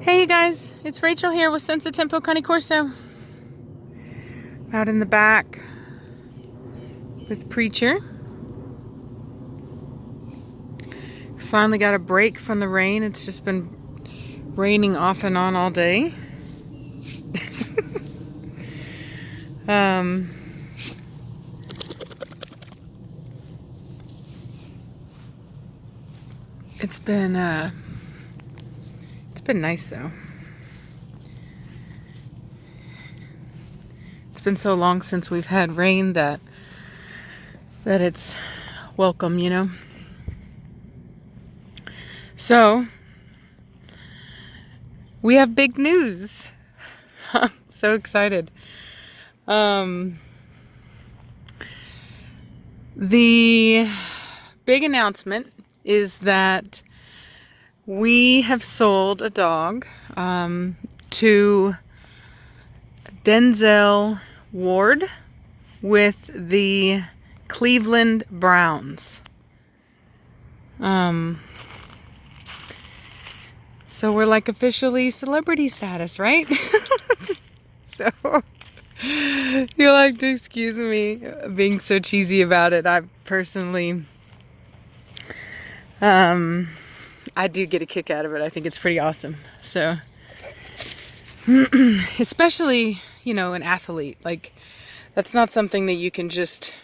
Hey you guys, it's Rachel here with Senza Tempo Cane Corso. Out in the back with Preacher. Finally got a break from the rain. It's just been raining off and on all day. It's been nice though. It's been so long since we've had rain that it's welcome, you know. So we have big news. I'm so excited. The big announcement is that we have sold a dog to Denzel Ward with the Cleveland Browns. So we're like officially celebrity status, right? So you'll have to excuse me being so cheesy about it. I personally, I do get a kick out of it. I think it's pretty awesome. So, especially, you know, an athlete, like that's not something that you can just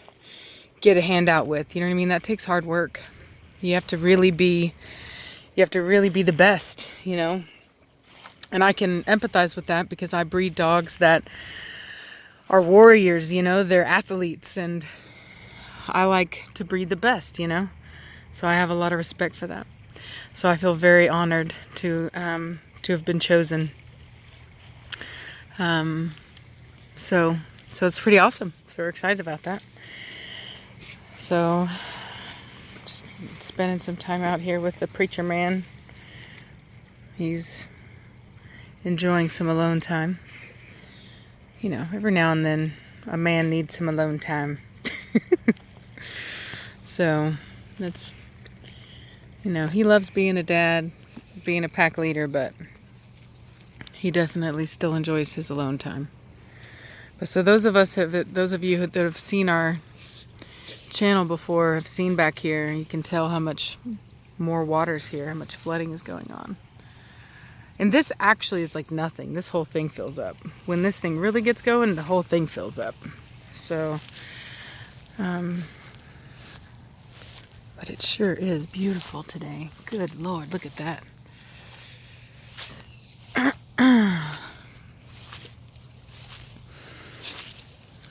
get a handout with. You know what I mean? That takes hard work. You have to really be the best, you know? And I can empathize with that because I breed dogs that are warriors, you know? They're athletes, and I like to breed the best, you know? So I have a lot of respect for that. So I feel very honored to have been chosen. So it's pretty awesome. So we're excited about that. So just spending some time out here with the Preacher man. He's enjoying some alone time. You know, every now and then a man needs some alone time. So that's, you know, he loves being a dad, being a pack leader, but he definitely still enjoys his alone time. But so those of you that have seen our channel before have seen back here, you can tell how much more water's here, how much flooding is going on. And this actually is like nothing. This whole thing fills up. When this thing really gets going, the whole thing fills up. So, but it sure is beautiful today. Good Lord, look at that.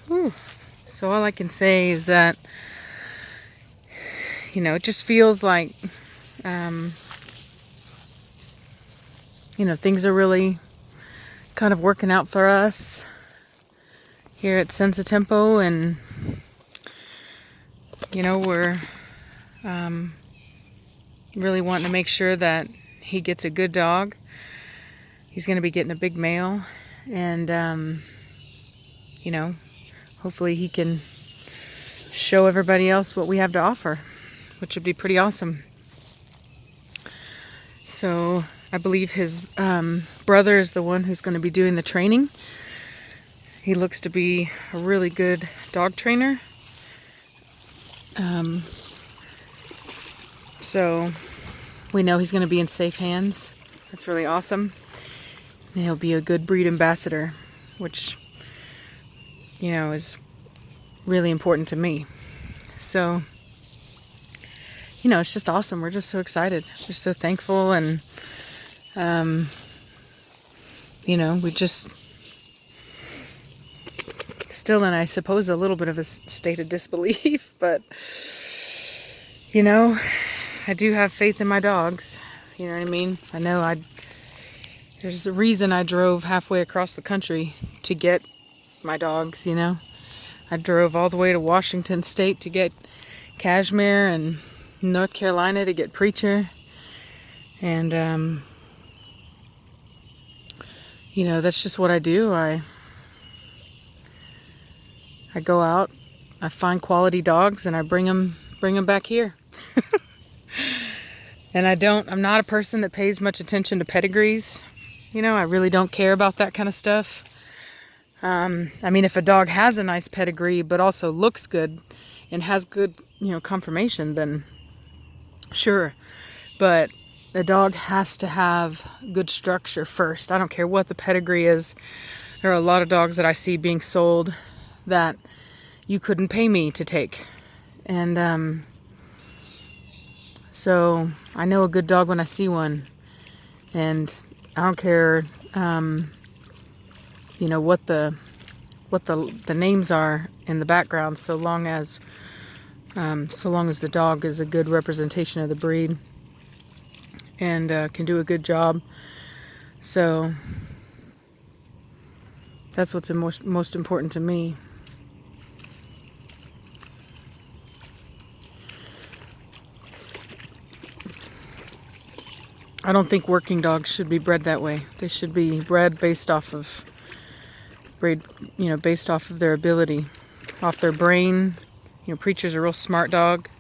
Whew. So all I can say is that, you know, it just feels like, you know, things are really kind of working out for us here at Senza Tempo, and, you know, we're really wanting to make sure that he gets a good dog. He's going to be getting a big male, and, you know, hopefully he can show everybody else what we have to offer, which would be pretty awesome. So I believe his brother is the one who's going to be doing the training. He looks to be a really good dog trainer. So we know he's going to be in safe hands. That's really awesome. And he'll be a good breed ambassador, which, you know, is really important to me. So, you know, it's just awesome. We're just so excited. We're so thankful, and you know, we just still in, I suppose, a little bit of a state of disbelief, but, you know, I do have faith in my dogs. You know what I mean? I know there's a reason I drove halfway across the country to get my dogs, you know? I drove all the way to Washington State to get Cashmere, and North Carolina to get Preacher. And, you know, that's just what I do. I go out, I find quality dogs, and I bring them back here. And I'm not a person that pays much attention to pedigrees. You know, I really don't care about that kind of stuff. I mean, if a dog has a nice pedigree, but also looks good and has good, you know, conformation, then sure. But a dog has to have good structure first. I don't care what the pedigree is. There are a lot of dogs that I see being sold that you couldn't pay me to take. And so I know a good dog when I see one. And I don't care, you know, what the names are in the background, so long as the dog is a good representation of the breed and can do a good job. So that's what's most important to me. I don't think working dogs should be bred that way. They should be bred based off of their ability, off their brain. You know, Preacher's a real smart dog.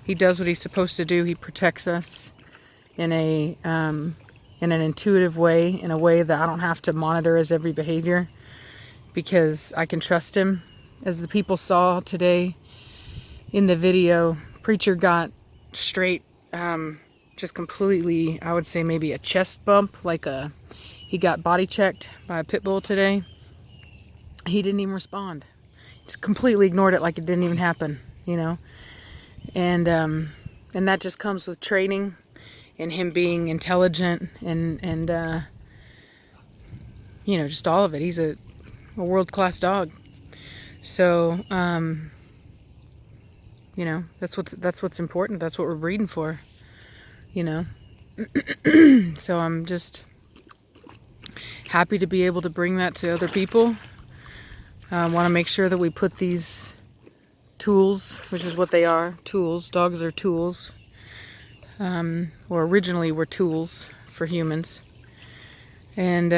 He does what he's supposed to do. He protects us in an intuitive way, in a way that I don't have to monitor his every behavior, because I can trust him. As the people saw today in the video, Preacher got straight, just completely, I would say maybe a chest bump, he got body checked by a pit bull today. He didn't even respond. Just completely ignored it like it didn't even happen, you know. And that just comes with training and him being intelligent and you know, just all of it. He's a world-class dog. So you know, that's what's important. That's what we're breeding for, you know. So I'm just happy to be able to bring that to other people. I want to make sure that we put these tools, which is what they are, tools. Dogs are tools, or originally were tools for humans. And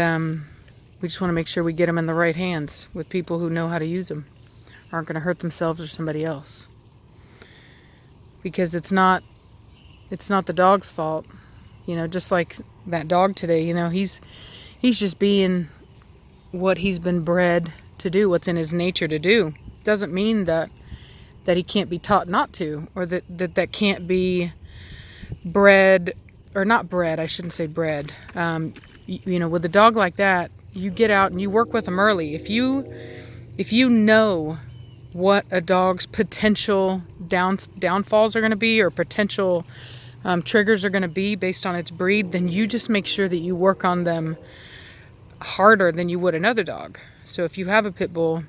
we just want to make sure we get them in the right hands with people who know how to use them, aren't going to hurt themselves or somebody else. Because it's not the dog's fault. You know, just like that dog today, you know, he's just being what he's been bred to do, what's in his nature to do. Doesn't mean that he can't be taught not to, or that can't be bred, or not bred, I shouldn't say bred. You know, with a dog like that, you get out and you work with them early. If you know what a dog's potential downfalls are going to be, or potential triggers are going to be based on its breed, then you just make sure that you work on them harder than you would another dog. So if you have a pit bull,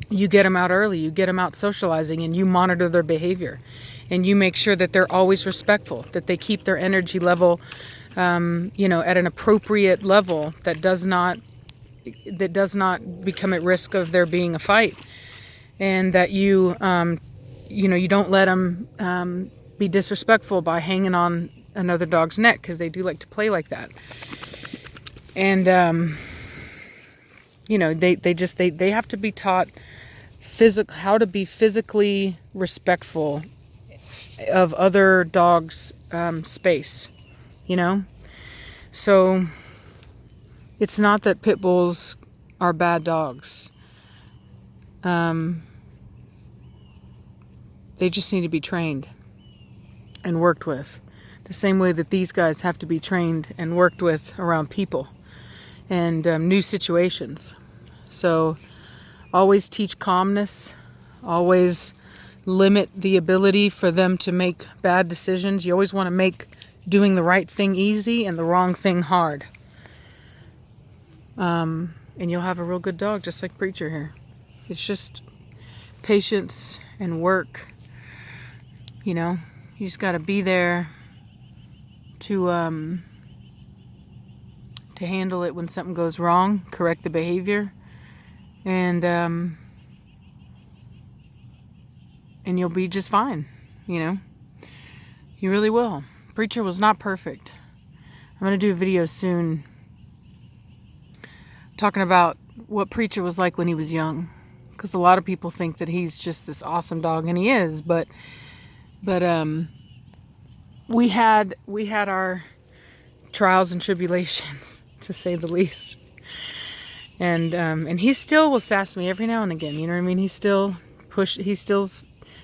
you get them out early, you get them out socializing, and you monitor their behavior, and you make sure that they're always respectful, that they keep their energy level, you know, at an appropriate level that does not become at risk of there being a fight, and that you know, you don't let them be disrespectful by hanging on another dog's neck, because they do like to play like that. And you know, they have to be taught how to be physically respectful of other dogs' space, you know. So it's not that pit bulls are bad dogs. They just need to be trained and worked with, the same way that these guys have to be trained and worked with around people and new situations. So always teach calmness, always limit the ability for them to make bad decisions. You always want to make doing the right thing easy and the wrong thing hard. And you'll have a real good dog, just like Preacher here. It's just patience and work. You know, you just got to be there to handle it when something goes wrong, correct the behavior, and you'll be just fine, you know. You really will. Preacher was not perfect. I'm going to do a video soon talking about what Preacher was like when he was young, because a lot of people think that he's just this awesome dog, and he is, but we had our trials and tribulations. to say the least. And he still will sass me every now and again. You know what I mean? He's still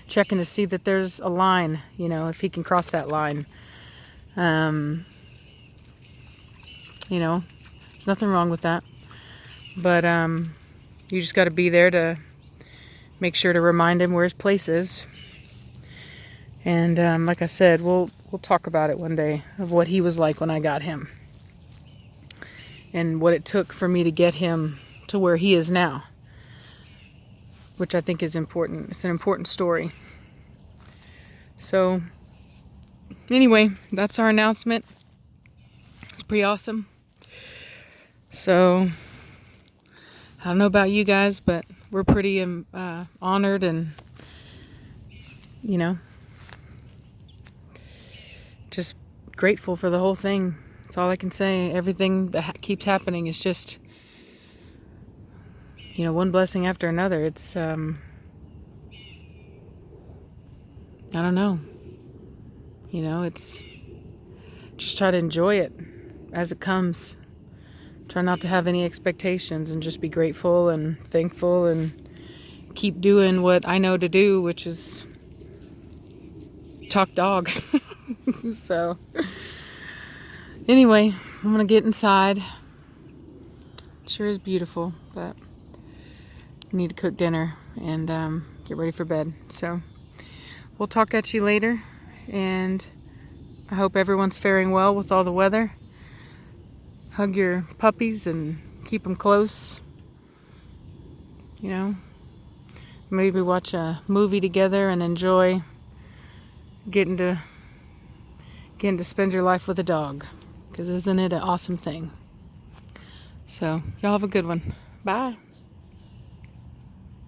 checking to see that there's a line. You know, if he can cross that line. You know, there's nothing wrong with that. But you just got to be there to make sure to remind him where his place is. And like I said, we'll talk about it one day of what he was like when I got him. And what it took for me to get him to where he is now. Which I think is important. It's an important story. So, anyway, that's our announcement. It's pretty awesome. So, I don't know about you guys, but we're pretty honored and, you know, just grateful for the whole thing. That's all I can say. Everything that keeps happening is just, you know, one blessing after another. It's, I don't know. You know, it's just try to enjoy it as it comes. Try not to have any expectations and just be grateful and thankful and keep doing what I know to do, which is talk dog. So, anyway, I'm going to get inside. It sure is beautiful, but I need to cook dinner and get ready for bed. So, we'll talk at you later, and I hope everyone's faring well with all the weather. Hug your puppies and keep them close. You know, maybe watch a movie together and enjoy getting to spend your life with a dog, because isn't it an awesome thing? So y'all have a good one. Bye.